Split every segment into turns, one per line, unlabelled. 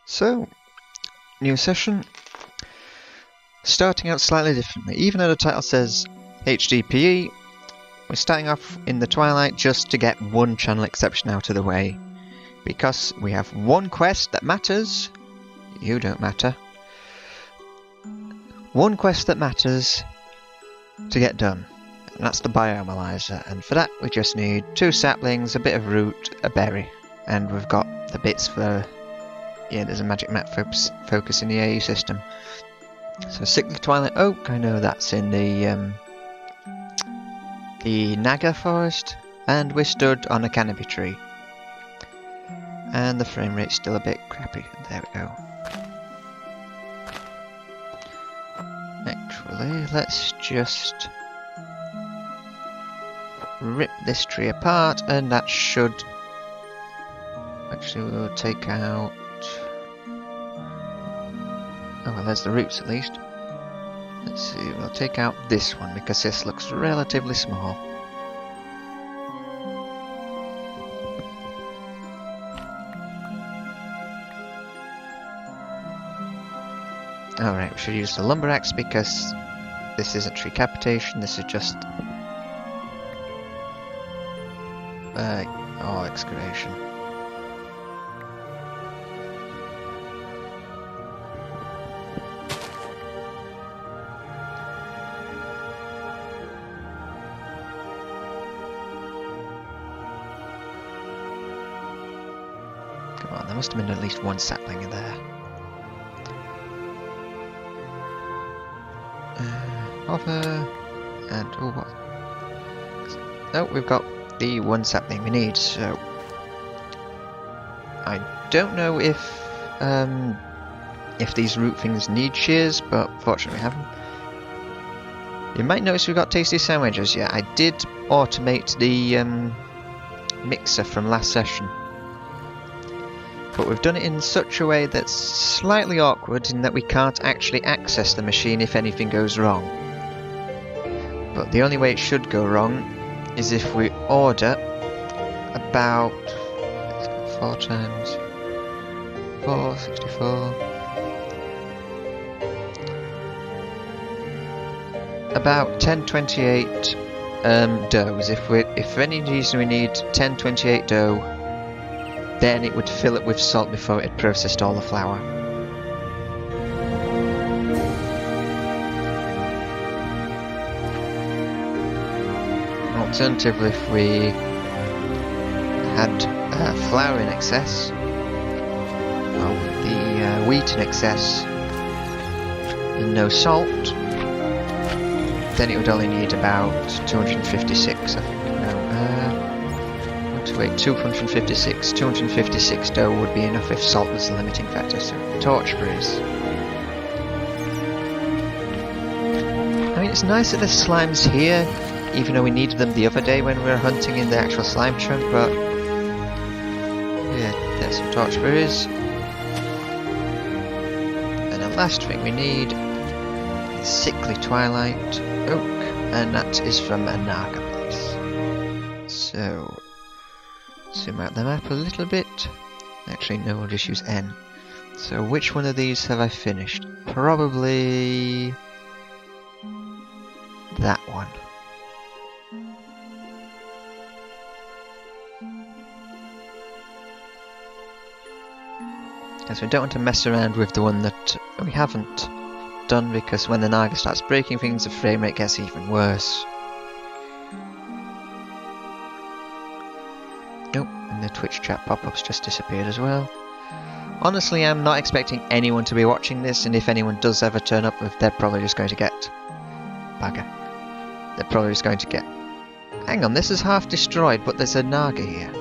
So, new session, starting out slightly differently. Even though the title says HDPE, we're starting off in the Twilight just to get one channel exception out of the way. Because we have one quest that matters, you don't matter. One quest that matters to get done, and that's the bioanalyzer, and for that we just need 2 saplings, a bit of root, a berry, and we've got the bits for... yeah, there's a magic map focus in the AE system. So Sickly Twilight Oak, I know that's in the Naga forest, and we're stood on a canopy tree. And the frame rate's still a bit crappy. There we go. Actually, let's just rip this tree apart, and that should... actually we'll take out... oh well, there's the roots at least. Let's see, we'll take out this one because this looks relatively small. Alright, we should use the lumber axe because this isn't tree capitation, this is just all excavation. Come on, there must have been at least one sapling in there. Hover, and oh what? Oh, we've got the one sapling we need, so I don't know if these root things need shears, but fortunately we have them. You might notice we've got tasty sandwiches. Yeah, I did automate the mixer from last session, but we've done it in such a way that's slightly awkward in that we can't actually access the machine if anything goes wrong. But the only way it should go wrong is if we order about 4 times 4, 64, about 1028 doughs. If for any reason we need 1028 dough, then it would fill it with salt before it had processed all the flour. Alternatively, if we had flour in excess, well, the wheat in excess and no salt, then it would only need about 256, I think. No, 256. 256 dough would be enough if salt was the limiting factor. So torchberries. I mean, it's nice that there's slimes here, even though we needed them the other day when we were hunting in the actual slime chunk, but yeah, there's some torchberries. And the last thing we need is sickly twilight oak, and that is from a Naga place. So, zoom out the map a little bit. Actually, no, we'll just use N. So, which one of these have I finished? Probably that one. Because we don't want to mess around with the one that we haven't done, because when the Naga starts breaking things, the frame rate gets even worse. Nope, and the Twitch chat pop-ups just disappeared as well. Honestly, I'm not expecting anyone to be watching this, and if anyone does ever turn up, they're probably just going to get... bugger. They're probably just going to get... Hang on, this is half destroyed, but there's a Naga here.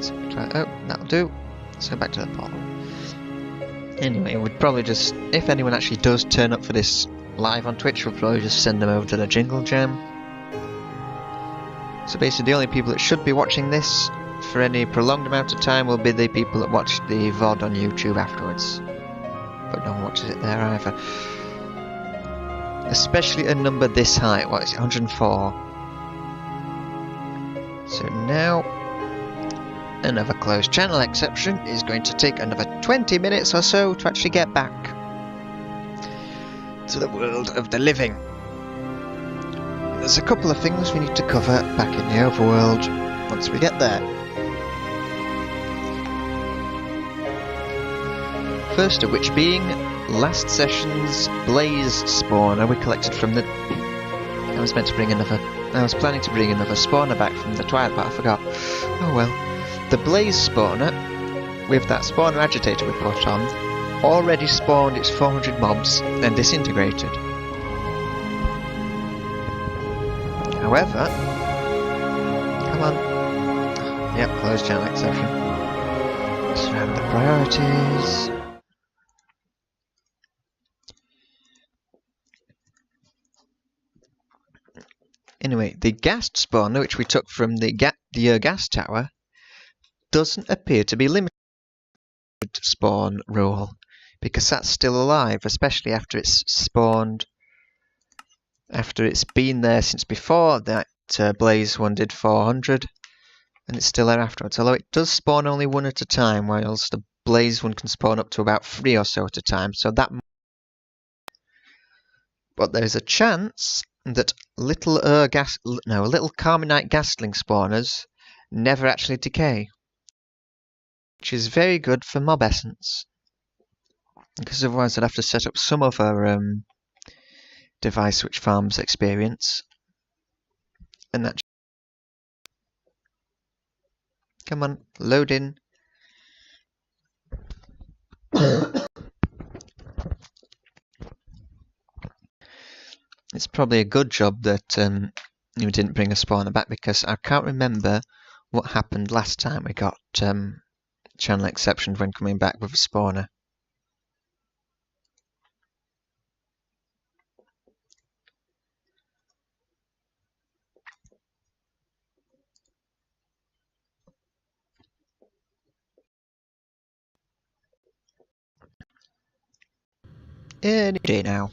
So oh, that'll do. Let's go back to the portal. Anyway, we'd probably just... if anyone actually does turn up for this live on Twitch, we'll probably just send them over to the Jingle Jam. So basically the only people that should be watching this for any prolonged amount of time will be the people that watch the VOD on YouTube afterwards. But no one watches it there either. Especially a number this high. What is it? 104. So now, another closed channel exception is going to take another 20 minutes or so to actually get back to the world of the living. There's a couple of things we need to cover back in the overworld once we get there. First of which being last session's blaze spawner we collected from the... I was planning to bring another spawner back from the Twilight, but I forgot. Oh well. The blaze spawner, with that spawner agitator we put on, already spawned its 400 mobs and disintegrated. However, come on. Yep, closed channel exception. Surround the priorities. Anyway, the ghast spawner, which we took from the gas tower, doesn't appear to be limited to spawn rule, because that's still alive, especially after it's spawned, after it's been there since before that blaze one did 400, and it's still there afterwards. Although it does spawn only one at a time, whilst the blaze one can spawn up to about 3 or so at a time. So that, but there's a chance that little Carmenite ghastling spawners never actually decay, which is very good for mob essence, because otherwise I'd have to set up some other device which farms experience, and that... Come on, load in. It's probably a good job that you didn't bring a spawner back, because I can't remember what happened last time we got channel exceptions when coming back with a spawner. Any day now.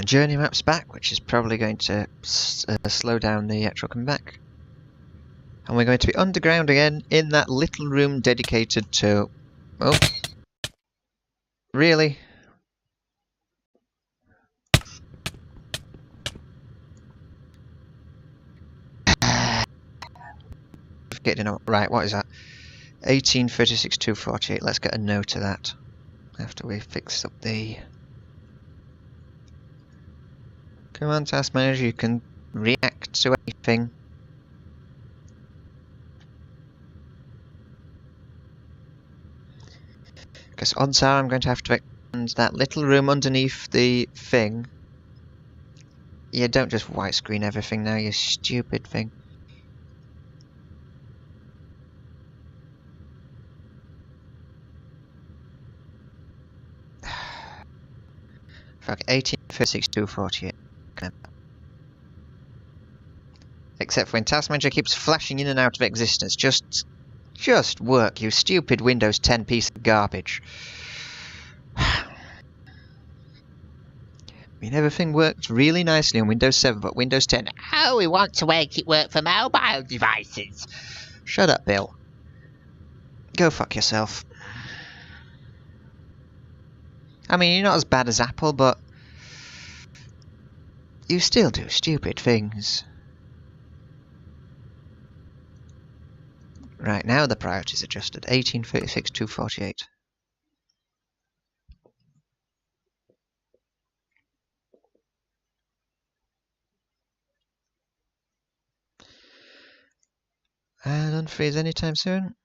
Journey map's back, which is probably going to slow down the actual coming back. And we're going to be underground again in that little room dedicated to... Oh. Really? Right, what is that? 1836 248. Let's get a note of that after we fix up the Come on, Task Manager, you can react to anything. Because odds are I'm going to have to expand that little room underneath the thing. Yeah, don't just white screen everything now, you stupid thing. Fuck, 1836-248. Except for when Task Manager keeps flashing in and out of existence. Just work, you stupid Windows 10 piece of garbage. I mean, everything worked really nicely on Windows 7, but Windows 10... Oh, we want to make it work for mobile devices. Shut up, Bill. Go fuck yourself. I mean, you're not as bad as Apple, but... you still do stupid things. Right, now the priority's adjusted. 1836-248. And unfreeze anytime soon.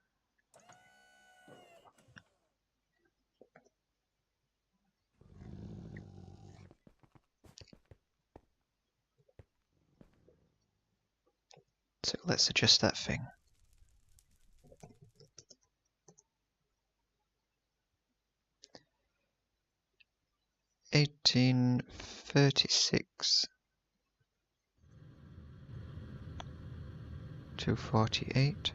So let's adjust that thing. $1836 $248.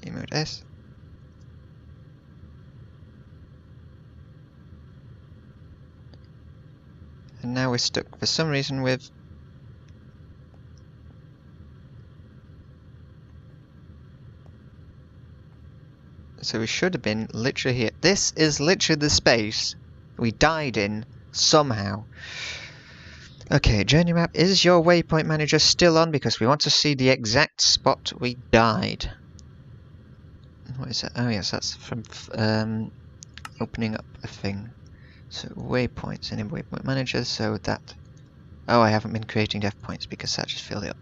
Emote S. And now we're stuck for some reason with... so we should have been literally here. This is literally the space we died in somehow. Okay, journey map. Is your waypoint manager still on? Because we want to see the exact spot we died. What is that? Oh yes, that's from opening up a thing. So waypoints, and in waypoint manager, so that... oh, I haven't been creating dev points because that just filled it up.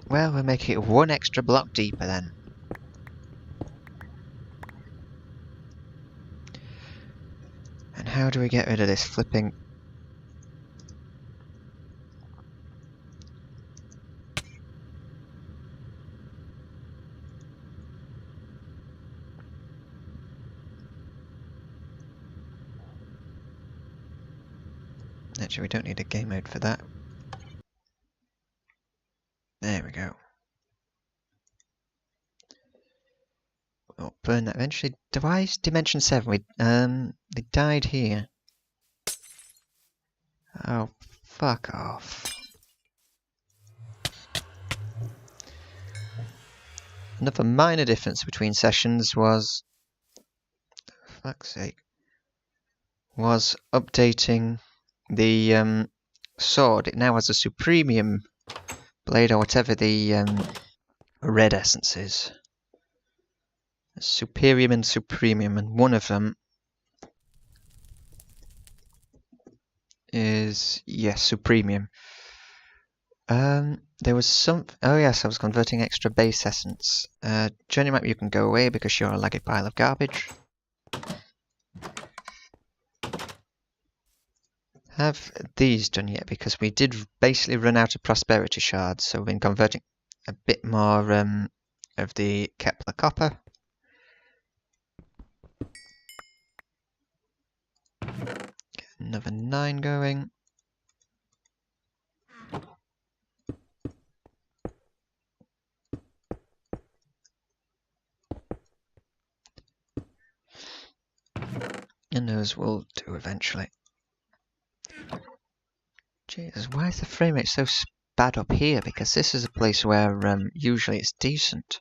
Well, we'll make it one extra block deeper then. And how do we get rid of this flipping... actually, we don't need a game mode for that. There we go. We'll burn that eventually. Device Dimension 7. They died here. Oh, fuck off. Another minor difference between sessions was... fuck's sake. Was updating the sword. It now has a Supremium blade, or whatever the red essence is. Superium and Supremium, and one of them is, yes, Supremium. There was some... oh yes, I was converting extra base essence. Journey map, you can go away because you're a laggy pile of garbage. Have these done yet? Because we did basically run out of prosperity shards, so we've been converting a bit more of the Kepler copper. Get another 9 going. And those will do eventually. Jesus, why is the frame rate so bad up here? Because this is a place where usually it's decent.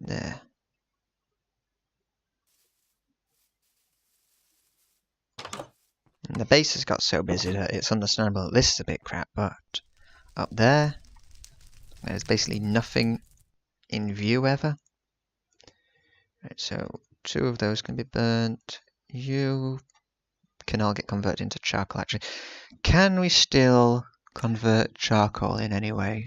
There. And the base has got so busy that it's understandable that this is a bit crap, but up there. There's basically nothing in view ever. Right, so 2 of those can be burnt. You can all get converted into charcoal actually. Can we still convert charcoal in any way?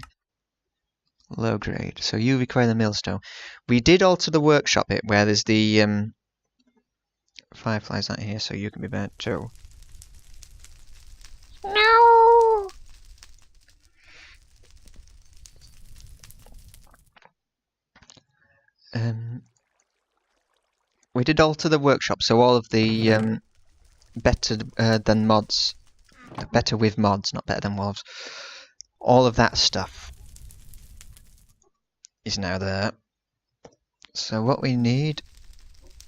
Low grade. So you require the millstone. We did alter the workshop bit where there's the fireflies out here, so you can be burnt too. No. We did alter the workshop, so all of the better than mods, better with mods, not better than wolves. All of that stuff is now there. So what we need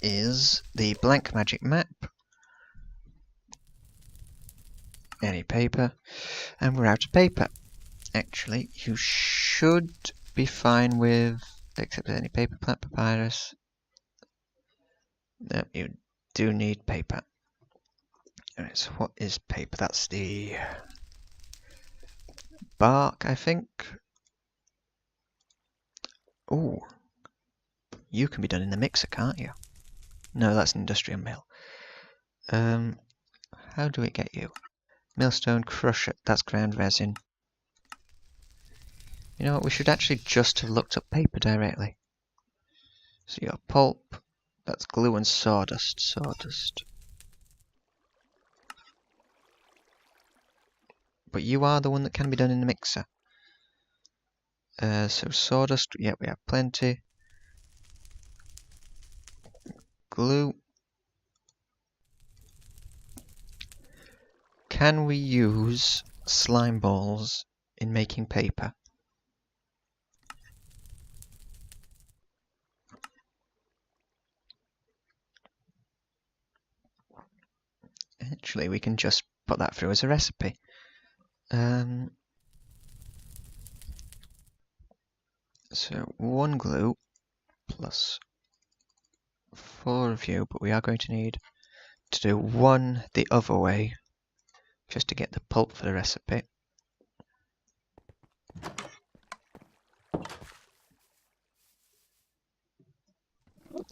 is the blank magic map, any paper, and we're out of paper. Actually, you should be fine with, except any paper, plant papyrus. No, you do need paper. Alright, so what is paper? That's the bark, I think. Oh, you can be done in the mixer, can't you? No, that's an industrial mill. How do we get you? Millstone crusher, that's ground resin. You know what, we should actually just have looked up paper directly. So your pulp, that's glue and sawdust. Sawdust. But you are the one that can be done in the mixer. So sawdust, yeah, we have plenty. Glue. Can we use slime balls in making paper? Actually, we can just put that through as a recipe. So 1 glue plus 4 of you, but we are going to need to do 1 the other way just to get the pulp for the recipe.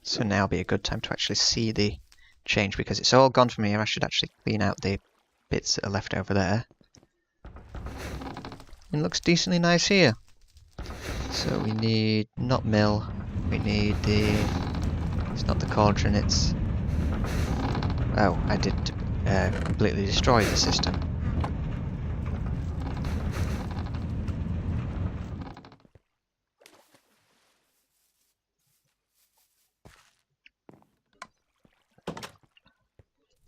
So now will be a good time to actually see the change, because it's all gone from here. I should actually clean out the bits that are left over there. It looks decently nice here. So we need, not mill, we need the, it's not the cauldron, it's, oh, I did completely destroy the system.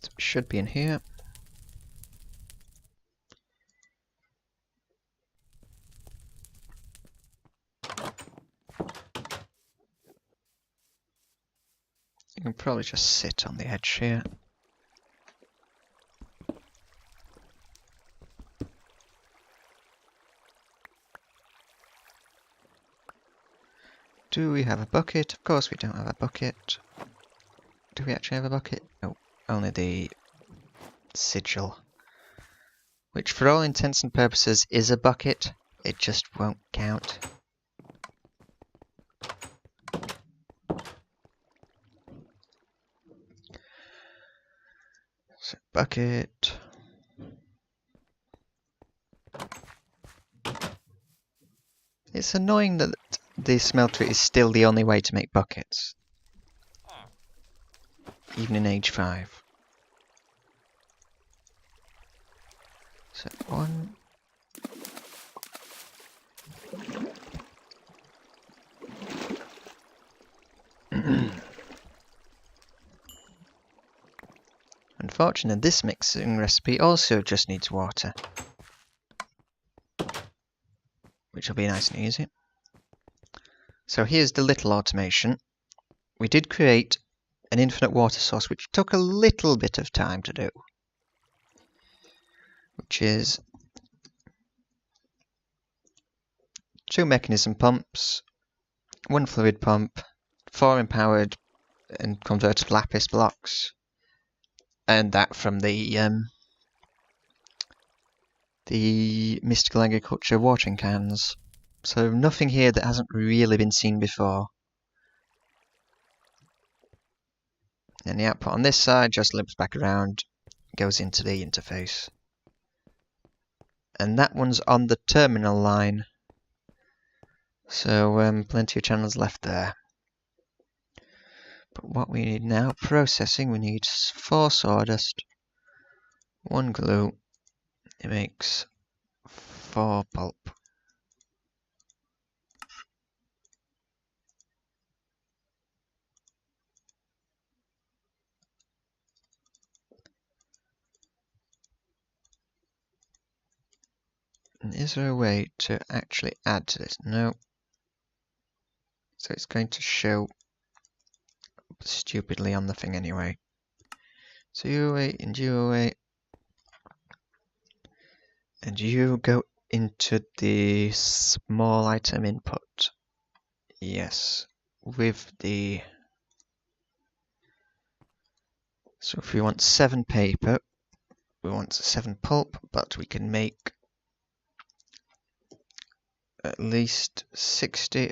So it should be in here. You can probably just sit on the edge here. Do we have a bucket? Of course we don't have a bucket. Do we actually have a bucket? No, only the sigil. Which for all intents and purposes is a bucket, it just won't count. So bucket. It's annoying that the smelter is still the only way to make buckets. Even in age 5. So 1. Unfortunately, this mixing recipe also just needs water, which will be nice and easy. So here's the little automation. We did create an infinite water source, which took a little bit of time to do, which is 2 mechanism pumps, 1 fluid pump, 4 empowered and converted lapis blocks, and that from the the mystical agriculture watering cans. So nothing here that hasn't really been seen before. And the output on this side just loops back around, goes into the interface. And that one's on the terminal line. So plenty of channels left there. But what we need now, processing, we need 4 sawdust, 1 glue, it makes 4 pulp. And is there a way to actually add to this? No. So it's going to show stupidly on the thing anyway. So you wait and you wait. And you go into the small item input. Yes. With the... So if we want 7 paper, we want 7 pulp, but we can make at least 60.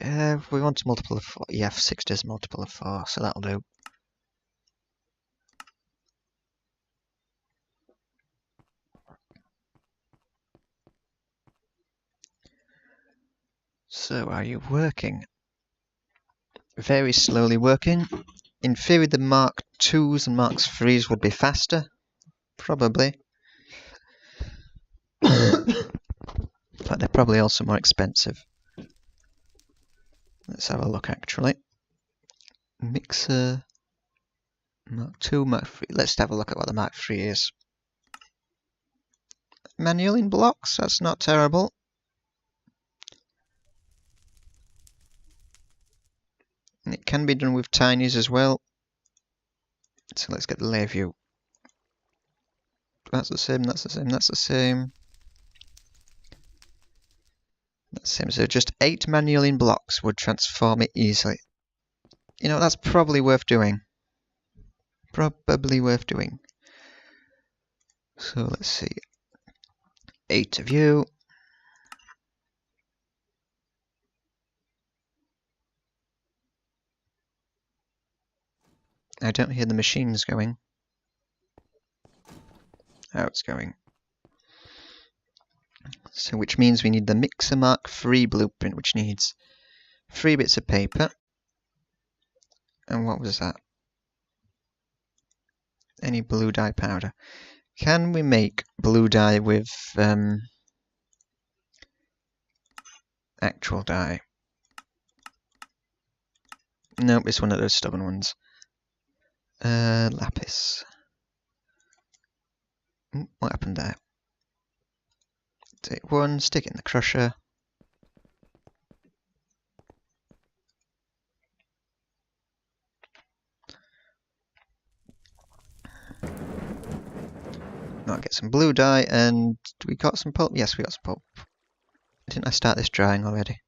We want a multiple of 4. Yeah, 60 is a multiple of 4, so that'll do. So, are you working? Very slowly working. In theory, the Mark IIs and Mark IIIs would be faster. Probably. But they're probably also more expensive. Let's have a look actually. Mixer, Mark II, Mark III. Let's have a look at what the Mark III is. Manual in blocks, that's not terrible. And it can be done with tinies as well. So let's get the lay view. That's the same, that's the same, that's the same. That's the same. So just 8 manual in blocks would transform it easily. You know, that's probably worth doing. Probably worth doing. So let's see. 8 of you. I don't hear the machines going. Oh, it's going. So which means we need the Mixer Mark III blueprint, which needs 3 bits of paper. And what was that? Any blue dye powder. Can we make blue dye with actual dye? Nope, it's one of those stubborn ones. Lapis. What happened there? Take 1, stick it in the crusher. Now get some blue dye, and we got some pulp? Yes, we got some pulp. Didn't I start this drying already?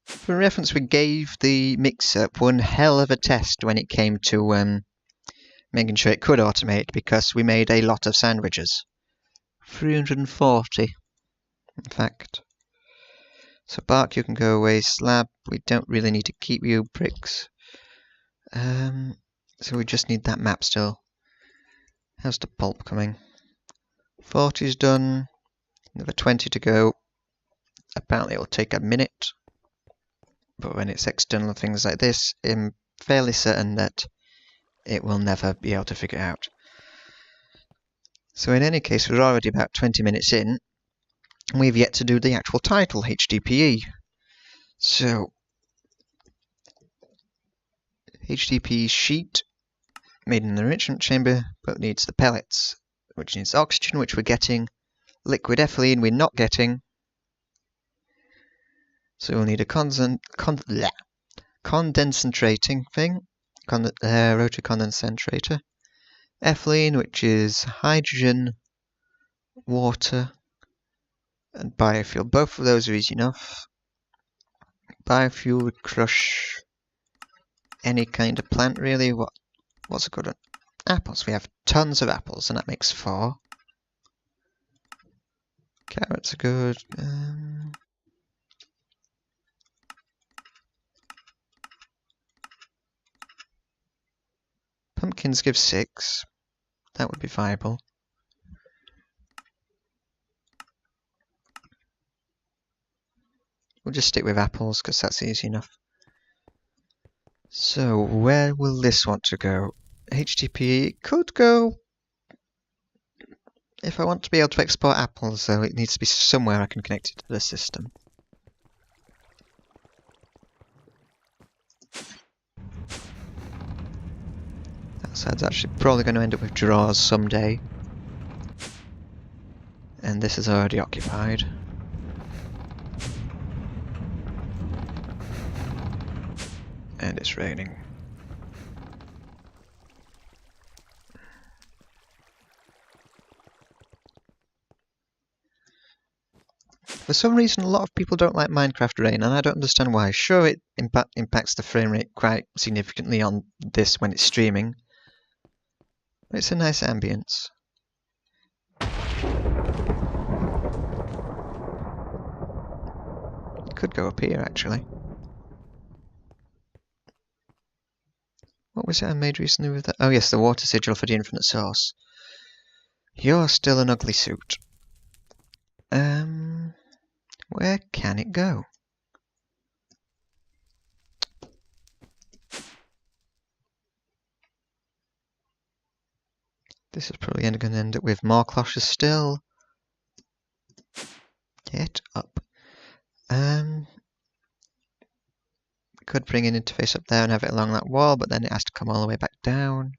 For reference, we gave the mixer one hell of a test when it came to making sure it could automate, because we made a lot of sandwiches. 340, in fact. So bark, you can go away. Slab, we don't really need to keep you. Bricks. So we just need that map still. How's the pulp coming? 40's done. Another 20 to go. Apparently it'll take a minute. But when it's external things like this, I'm fairly certain that it will never be able to figure out. So in any case, we're already about 20 minutes in. We've yet to do the actual title, HDPE. So, HDPE sheet, made in an enrichment chamber, but needs the pellets, which needs oxygen, which we're getting. Liquid ethylene we're not getting. So we'll need a condensating thing, rotary condensator. Ethylene, which is hydrogen, water, and biofuel. Both of those are easy enough. biofuel would crush any kind of plant, really. What's a good one? Apples. We have tons of apples, and that makes 4. Carrots are good. Pumpkins give 6. That would be viable. We'll just stick with apples because that's easy enough. So, where will this want to go? HDPE could go. If I want to be able to export apples, though, it needs to be somewhere I can connect it to the system. That side's actually probably going to end up with drawers someday. And this is already occupied. And it's raining. For some reason, a lot of people don't like Minecraft rain, and I don't understand why. Sure, it impacts the frame rate quite significantly on this when it's streaming, but it's a nice ambience. It could go up here, actually. What was it I made recently with that? Oh yes, the water sigil for the infinite source. You're still an ugly suit. Where can it go? This is probably going to end up with more cloches still. Get up. Could bring an interface up there and have it along that wall, but then it has to come all the way back down.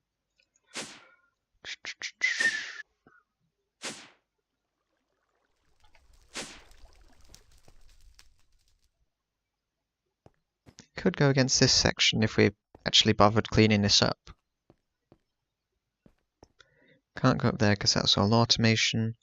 Could go against this section if we actually bothered cleaning this up. Can't go up there because that's all automation.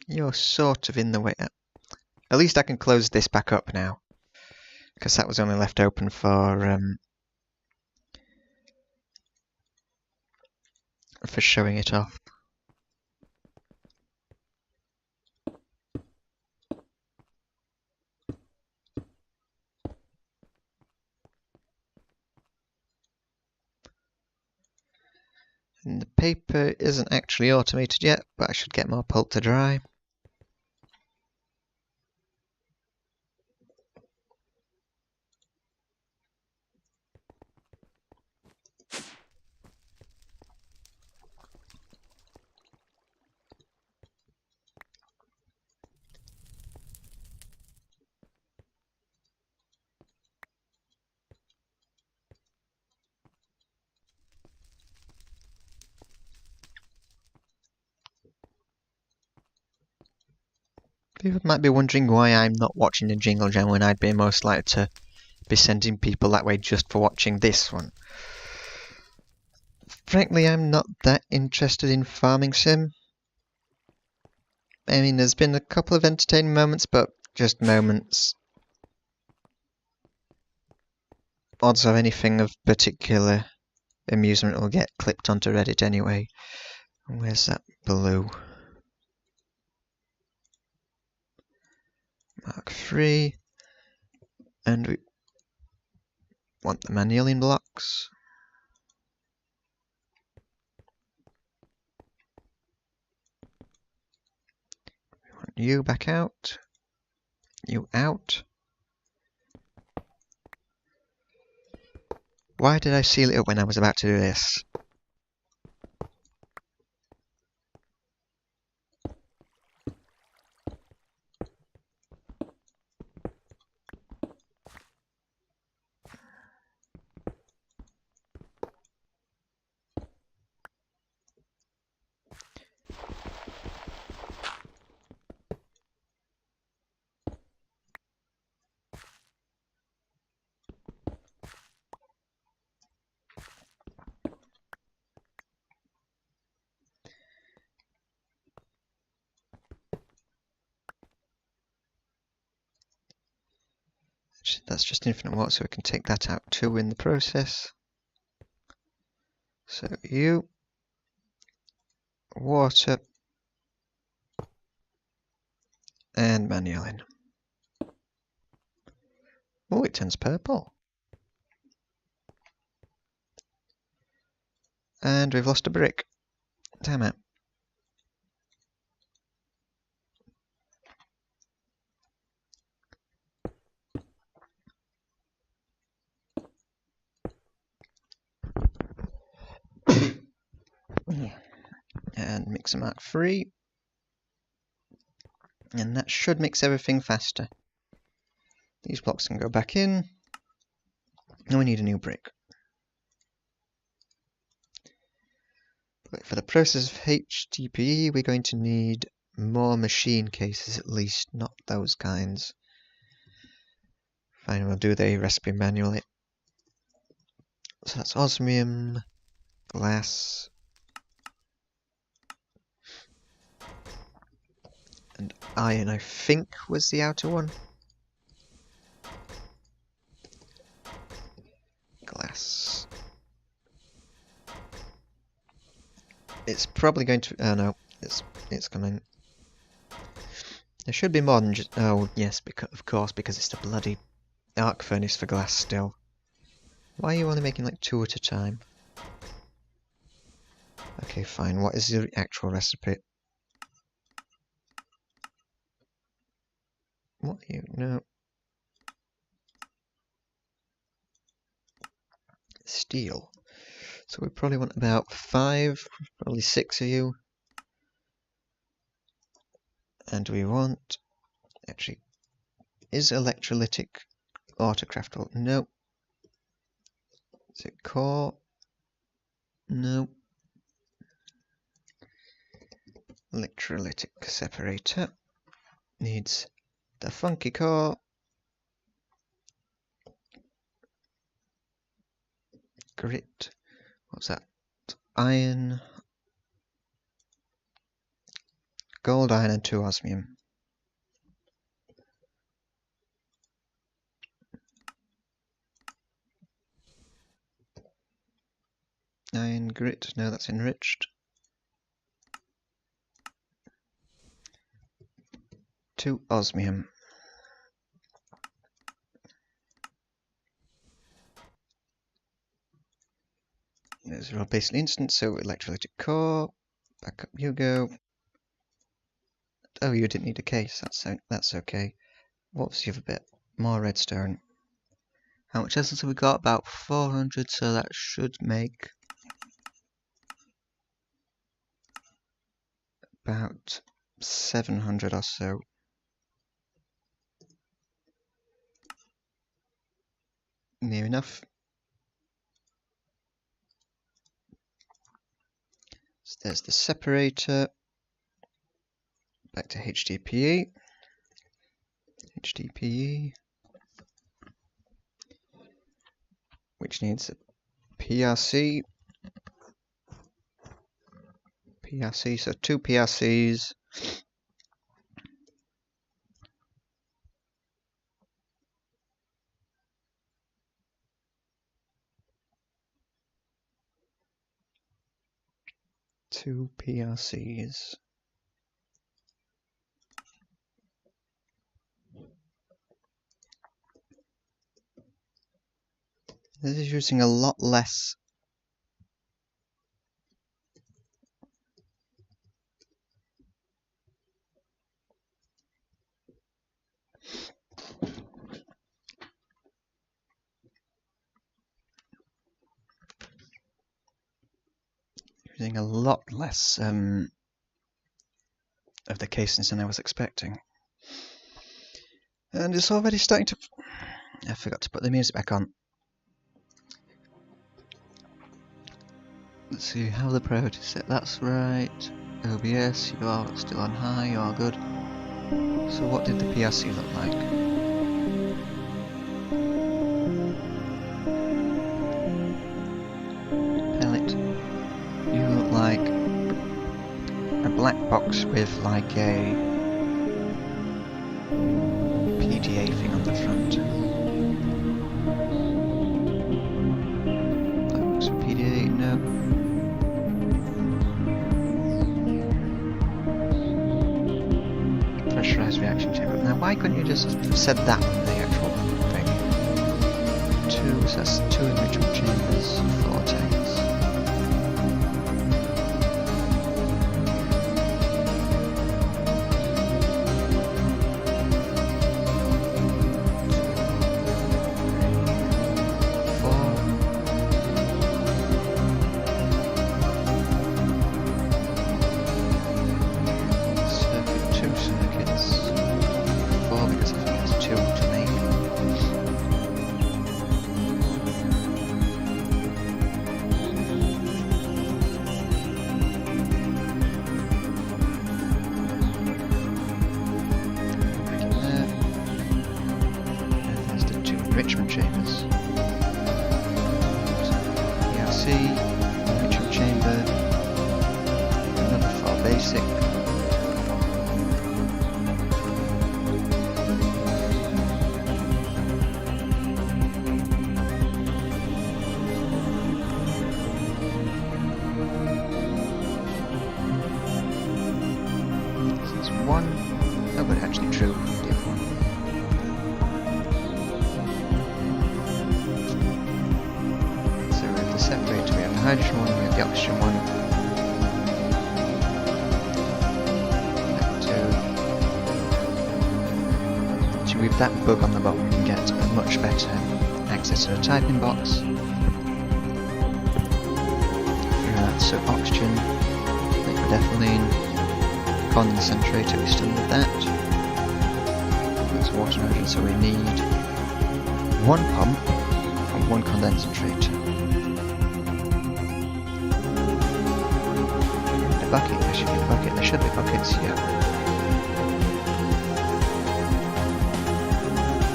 You're sort of in the way. At least I can close this back up now, because that was only left open for showing it off. And the paper isn't actually automated yet, but I should get more pulp to dry. People might be wondering why I'm not watching the Jingle Jam when I'd be most likely to be sending people that way just for watching this one. Frankly, I'm not that interested in Farming Sim. I mean, there's been a couple of entertaining moments, but just moments. Odds of anything of particular amusement will get clipped onto Reddit anyway. Where's that blue? Mark 3. And we want the manualling blocks. We want you back out. You out. Why did I seal it up when I was about to do this? That's just infinite water, so we can take that out too in the process. So you, water, and manual in. Oh, it turns purple. And we've lost a brick. Damn it. And mixer mark 3. And that should mix everything faster. These blocks can go back in. And we need a new brick. But for the process of HDPE, we're going to need more machine cases at least, not those kinds. Fine, we'll do the recipe manually. So that's osmium, glass, and iron, I think, was the outer one. Glass. It's probably going to... oh no, it's coming. There should be more than just... oh yes, because, of course, because it's the bloody arc furnace for glass still. Why are you only making like 2 at a time? Okay, fine. What is the actual recipe? What are you... no. Steel. So we probably want about 5, probably 6 of you. And we want... actually, is electrolytic autocraftable? No. Is it core? No. Electrolytic separator. Needs the funky core. Grit. What's that? Iron. Gold, iron, and 2 osmium. Iron, grit. No, that's enriched. 2 osmium. Those are all basically instant, so electrolytic core. Back up you go. Oh, you didn't need a case. That's okay. What was the other bit? More redstone. How much essence have we got? About 400, so that should make about 700 or so. Near enough. So there's the separator. Back to HDPE. HDPE. Which needs a PRC. PRC, so 2 PRCs. Two PRCs. This is using a lot less. Using a lot less of the casings than I was expecting. And it's already starting to... I forgot to put the music back on. Let's see how the priority set. That's right. OBS, you are still on high, you are good. So what did the PRC look like? Pellet. You look like a black box with like a PDA thing on the front. just said that in the actual thing. 2, so that's 2 enrichment chambers, 4 tanks. Enrichment chambers. ERC, enrichment chamber, another 4 basic. This is 1, oh but actually true, the other one. Separator, we have the hydrogen one, we have the oxygen one. To with that bug on the bottom we can get a much better access to the typing box. So oxygen, liquid ethylene, concentrator, we're still with that. That's water nitrogen, so we need 1 pump and 1 concentrator. Bucket, there should be a bucket, there should be buckets, yeah.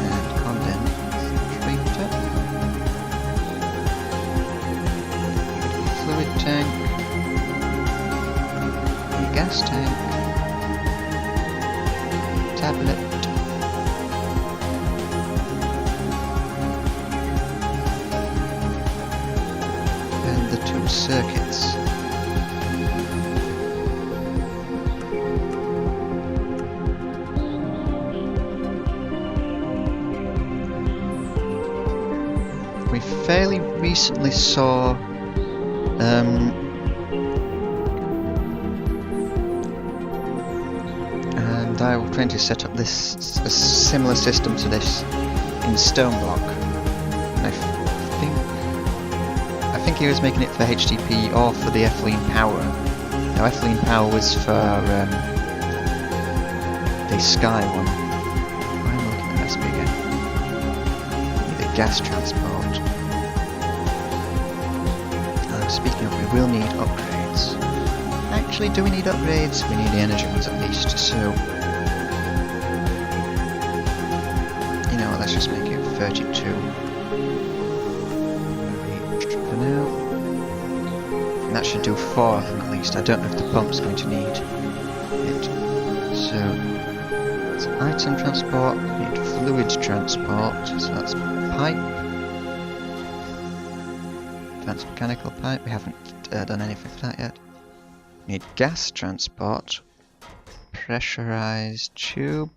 And condensator. Fluid tank. A gas tank. Tablet. And the 2 circuits. We fairly recently saw and I was trying to set up this a similar system to this in Stoneblock. And I think he was making it for HDPE or for the ethylene power. Now ethylene power was for the Sky one. I'm looking at the recipe again. The gas transport. Speaking of, we will need upgrades. Actually, do we need upgrades? We need the energy ones at least, so... You know what, let's just make it 32. For now. And that should do 4 of them at least. I don't know if the pump's going to need it. So, that's item transport, we need fluid transport, so that's pipe. Advanced mechanical pipe, we haven't done anything for that yet. We need gas transport, pressurized tube,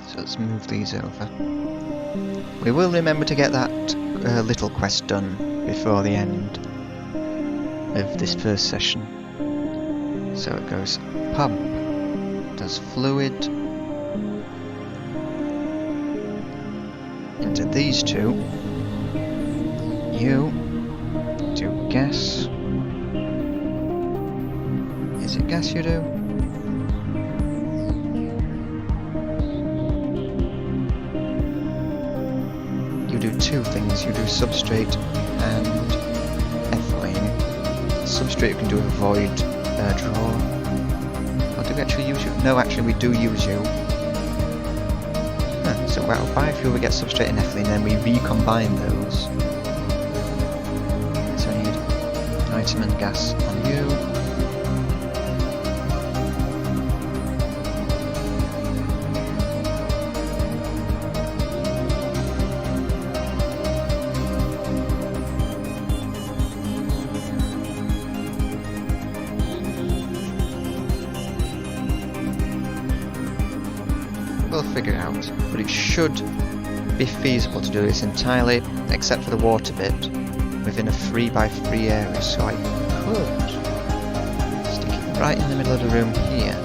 so let's move these over. We will remember to get that little quest done before the end of this first session. So it goes pump, does fluid, into these 2, you do gas. Is it gas you do? You do 2 things, you do substrate and ethylene. Substrate you can do a void draw. Or do we actually use you? No, actually we do use you. So well, biofuel we get substrate and ethylene, then we recombine those. So I need item and gas on you. figure out, but it should be feasible to do this entirely, except for the water bit, within a 3x3 area, so I could stick it right in the middle of the room here.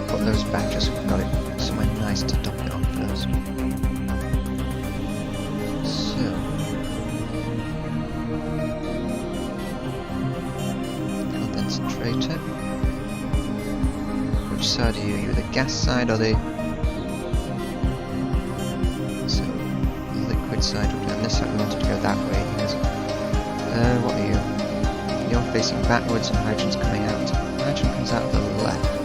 Put those back just so we've got it somewhere nice to dump it on first. So, condensator. Which side are you? Are you the gas side or the liquid side? On this side we wanted to go that way. What are you? You're facing backwards and hydrogen's coming out. Hydrogen comes out of the left.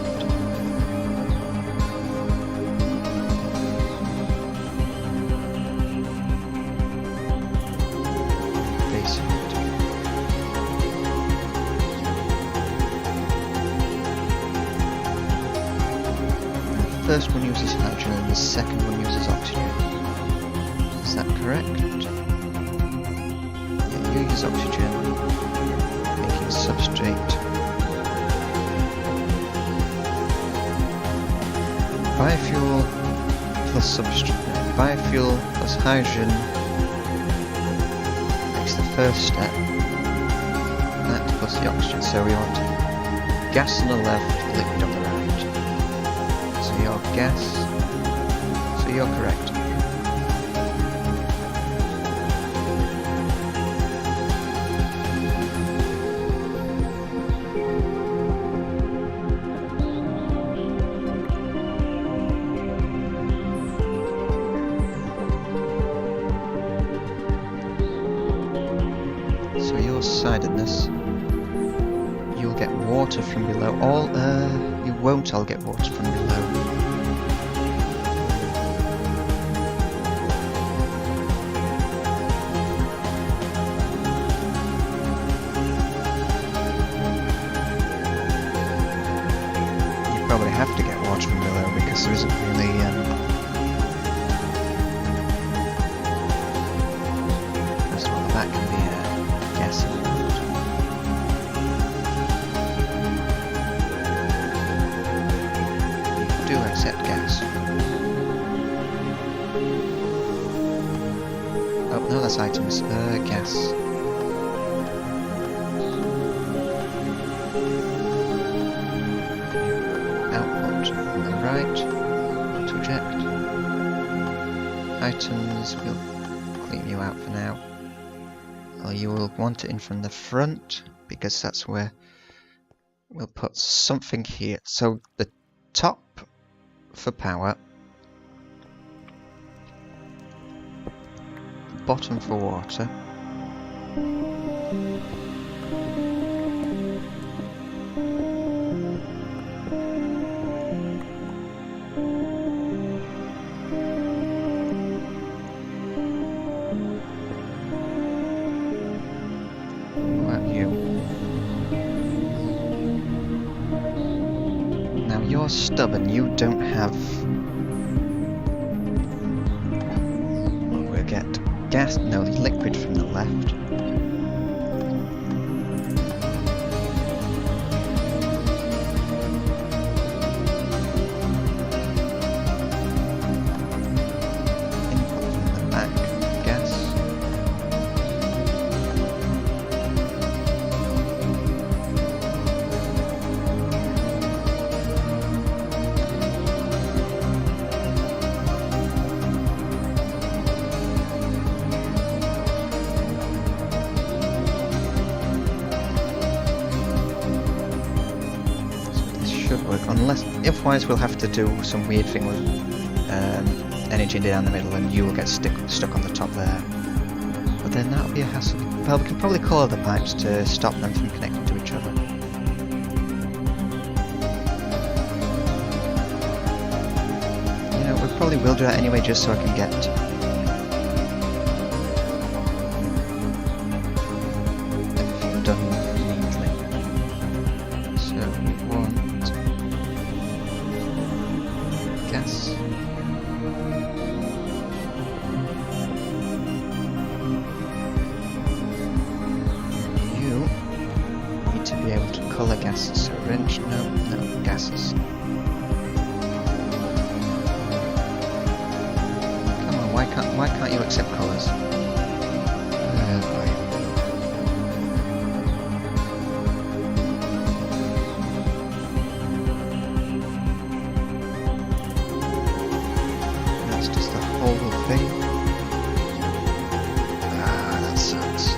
Facing it. The first one uses hydrogen and the second one uses oxygen. Is that correct? Yeah, you use oxygen, making substrate. Biofuel plus substrate. Biofuel plus hydrogen makes the first step. That plus the oxygen. So we want gas on the left, liquid on the right. So you're gas. So you're correct. So your side in this, you'll get water from below. You won't. I'll get water from below. You probably have to get water from below because there isn't really first of all, that can be gas involved. You do accept gas. Oh no, that's items. Gas. Output on the right. To eject. Items, we'll clean you out for now. Or you will want it in from the front, because that's where we'll put something here. So the top for power, the bottom for water, you're stubborn, you don't have... Well, we'll get gas, no, liquid from the left. Input from the back, gas. Unless, otherwise we'll have to do some weird thing with energy down the middle and you will get stuck on the top there. But then that'll be a hassle. Well, we can probably color the pipes to stop them from connecting to each other. You know, we probably will do that anyway just so I can get... everything done neatly. So we want... gas. You need to be able to colour gases. Syringe, no gases. Come on, why can't you accept colours? Oh boy. That's just the whole thing. Ah, that sucks.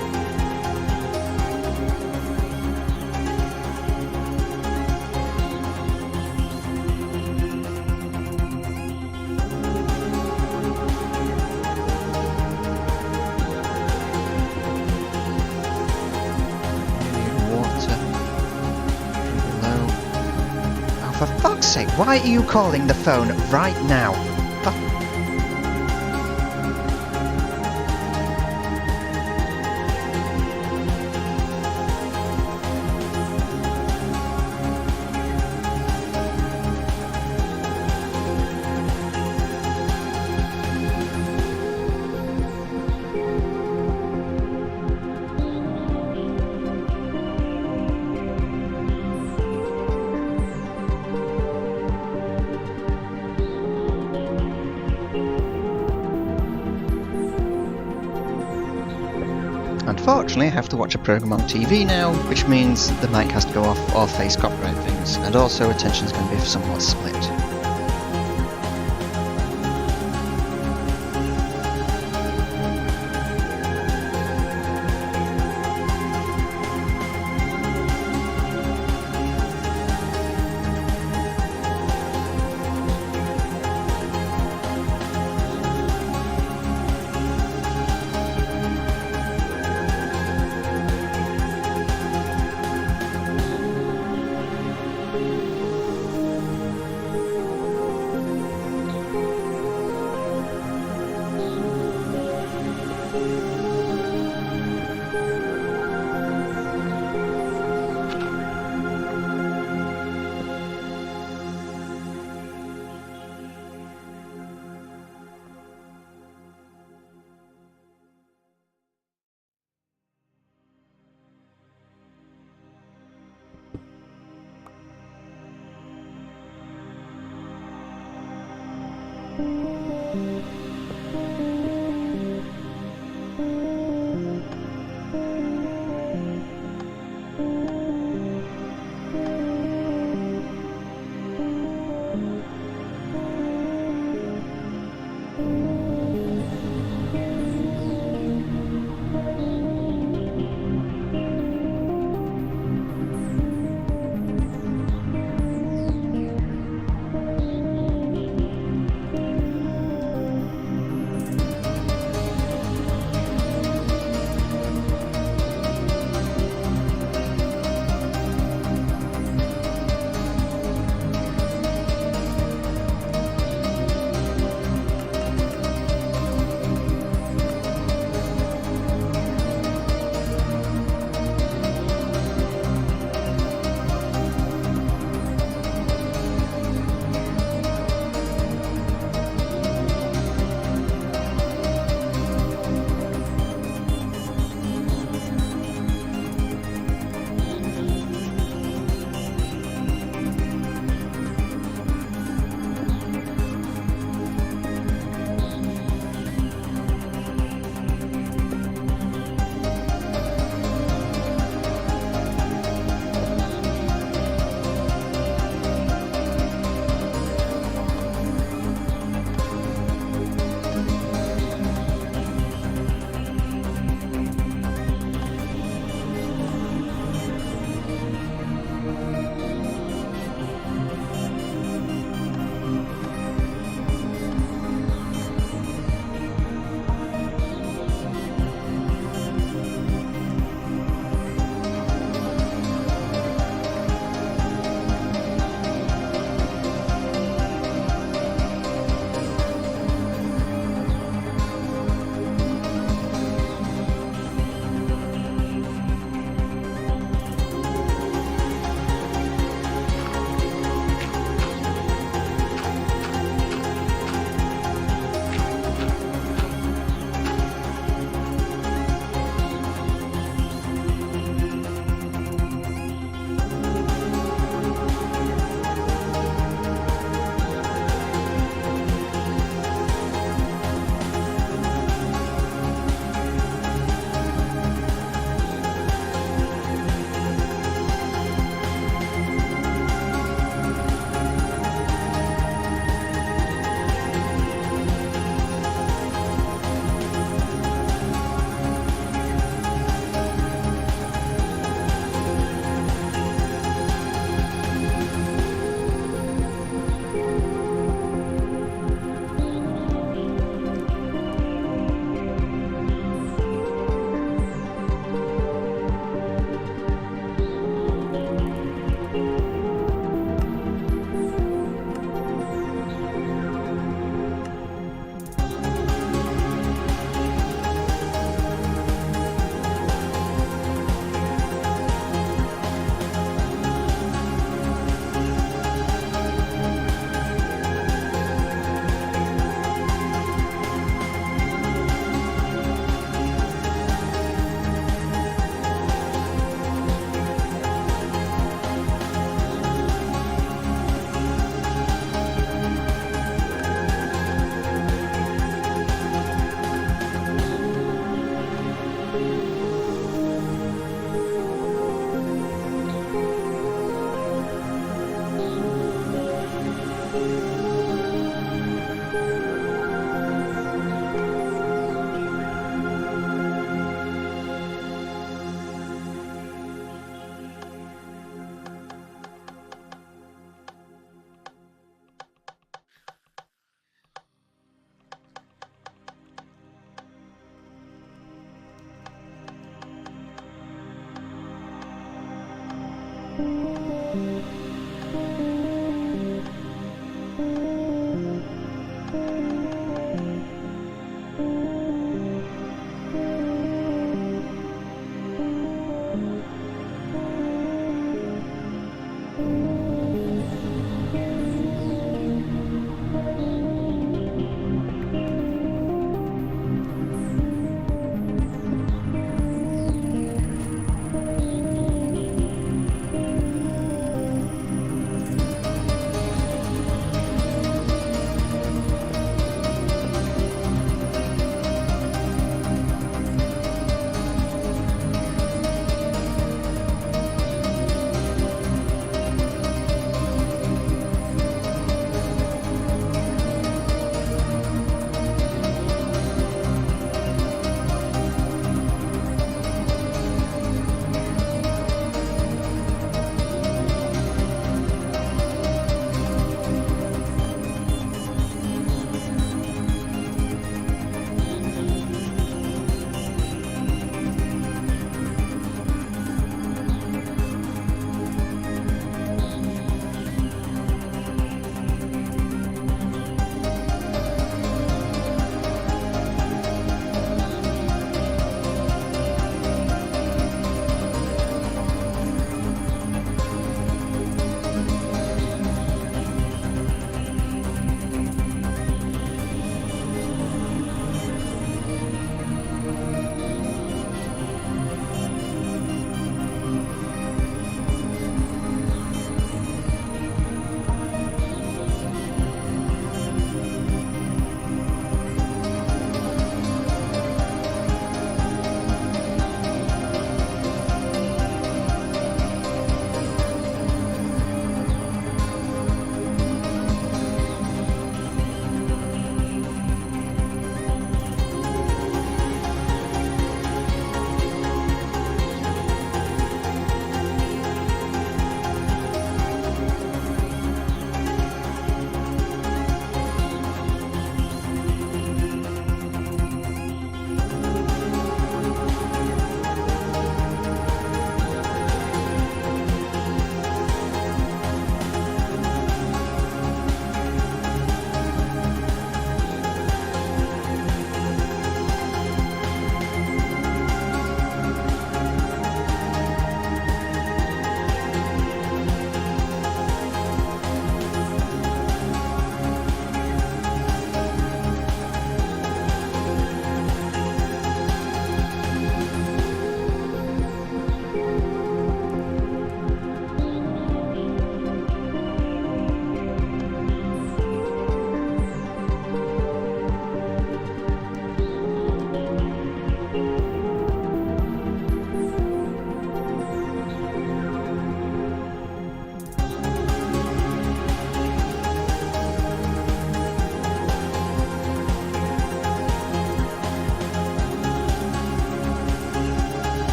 For fuck's sake, why are you calling the phone right now? Fuck. Unfortunately, I have to watch a program on TV now, which means the mic has to go off or face copyright things, and also attention is going to be somewhat split.